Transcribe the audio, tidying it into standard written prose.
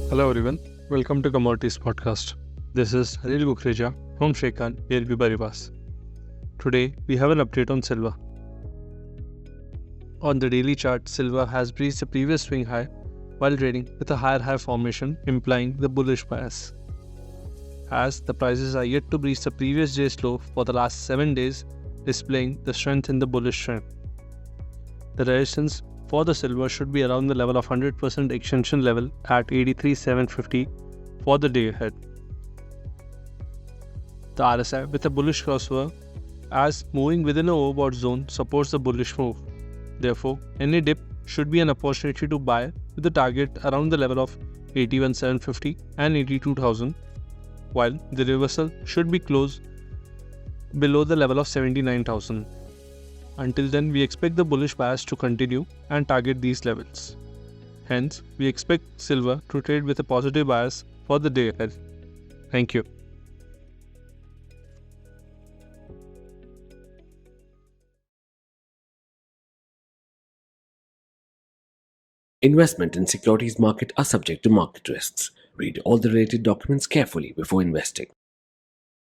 Hello everyone, welcome to Commodities podcast. This is 𝗀𝗲𝗀𝗶𝗀 from Sharekhan, BNP Paribas. Today we have an update on silver. On the daily chart, silver has breached the previous swing high while trading with a higher high formation implying the bullish bias. As the prices are yet to breach the previous day's low for the last 7 days, displaying the strength in the bullish trend. The resistance for the silver should be around the level of 100% extension level at 83,750 for the day ahead. The RSI with a bullish crossover as moving within an overbought zone supports the bullish move. Therefore, any dip should be an opportunity to buy with the target around the level of 81,750 and 82,000, while the reversal should be closed below the level of 79,000. Until then, we expect the bullish bias to continue and target these levels. Hence, we expect silver to trade with a positive bias for the day ahead. Thank you. Investment in securities market are subject to market risks. Read all the related documents carefully before investing.